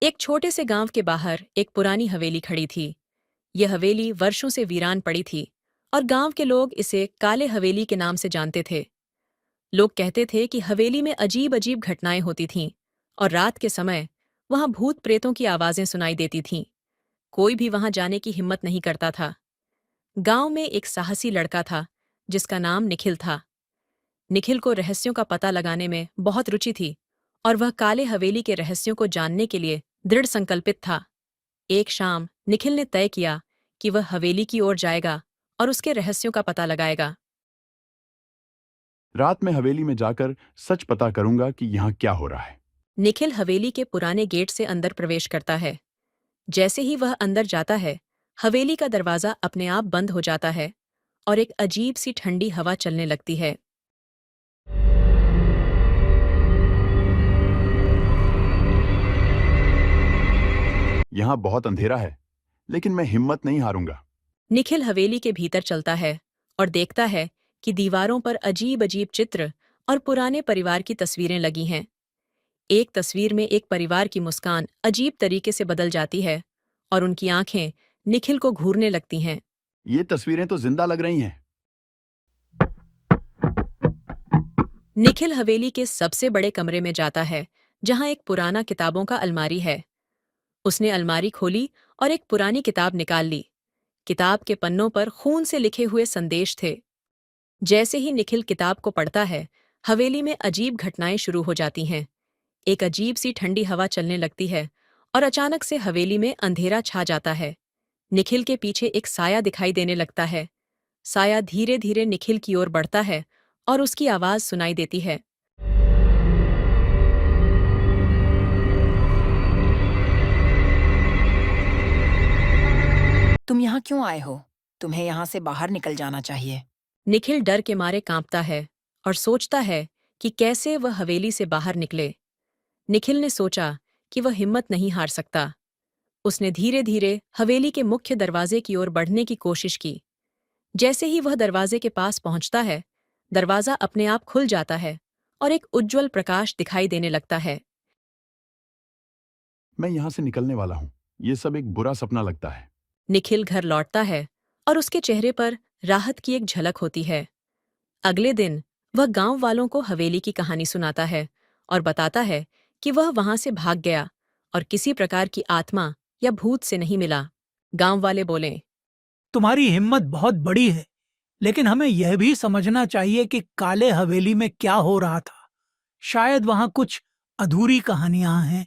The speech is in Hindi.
एक छोटे से गांव के बाहर एक पुरानी हवेली खड़ी थी। यह हवेली वर्षों से वीरान पड़ी थी और गांव के लोग इसे काले हवेली के नाम से जानते थे। लोग कहते थे कि हवेली में अजीब अजीब घटनाएं होती थीं और रात के समय वहां भूत प्रेतों की आवाजें सुनाई देती थीं। कोई भी वहां जाने की हिम्मत नहीं करता था। गांव में एक साहसी लड़का था जिसका नाम निखिल था। निखिल को रहस्यों का पता लगाने में बहुत रुचि थी और वह काले हवेली के रहस्यों को जानने के लिए दृढ़ संकल्पित था। एक शाम निखिल ने तय किया कि वह हवेली की ओर जाएगा और उसके रहस्यों का पता लगाएगा। रात में हवेली में जाकर सच पता करूंगा कि यहाँ क्या हो रहा है। निखिल हवेली के पुराने गेट से अंदर प्रवेश करता है। जैसे ही वह अंदर जाता है, हवेली का दरवाजा अपने आप बंद हो जाता है और एक अजीब सी ठंडी हवा चलने लगती है। यहाँ बहुत अंधेरा है, लेकिन मैं हिम्मत नहीं हारूंगा। निखिल हवेली के भीतर चलता है और देखता है कि दीवारों पर अजीब अजीब चित्र और पुराने परिवार की तस्वीरें लगी हैं। एक तस्वीर में एक परिवार की मुस्कान अजीब तरीके से बदल जाती है और उनकी आंखें निखिल को घूरने लगती हैं। ये तस्वीरें तो जिंदा लग रही हैं। निखिल हवेली के सबसे बड़े कमरे में जाता है, जहां एक पुराना किताबों का अलमारी है। उसने अलमारी खोली और एक पुरानी किताब निकाल ली। किताब के पन्नों पर खून से लिखे हुए संदेश थे। जैसे ही निखिल किताब को पढ़ता है, हवेली में अजीब घटनाएं शुरू हो जाती हैं। एक अजीब सी ठंडी हवा चलने लगती है और अचानक से हवेली में अंधेरा छा जाता है। निखिल के पीछे एक साया दिखाई देने लगता है। साया धीरे धीरे निखिल की ओर बढ़ता है और उसकी आवाज सुनाई देती है। तुम यहाँ क्यों आए हो? तुम्हें यहाँ से बाहर निकल जाना चाहिए। निखिल डर के मारे कांपता है और सोचता है कि कैसे वह हवेली से बाहर निकले। निखिल ने सोचा कि वह हिम्मत नहीं हार सकता। उसने धीरे धीरे हवेली के मुख्य दरवाजे की ओर बढ़ने की कोशिश की। जैसे ही वह दरवाजे के पास पहुंचता है, दरवाजा अपने आप खुल जाता है और एक उज्ज्वल प्रकाश दिखाई देने लगता है। मैं यहाँ से निकलने वाला हूँ। ये सब एक बुरा सपना लगता है। निखिल घर लौटता है और उसके चेहरे पर राहत की एक झलक होती है। अगले दिन वह गांव वालों को हवेली की कहानी सुनाता है और बताता है कि वह वहां से भाग गया और किसी प्रकार की आत्मा या भूत से नहीं मिला। गांव वाले बोले, तुम्हारी हिम्मत बहुत बड़ी है, लेकिन हमें यह भी समझना चाहिए कि काले हवेली में क्या हो रहा था। शायद वहां कुछ अधूरी कहानियां हैं।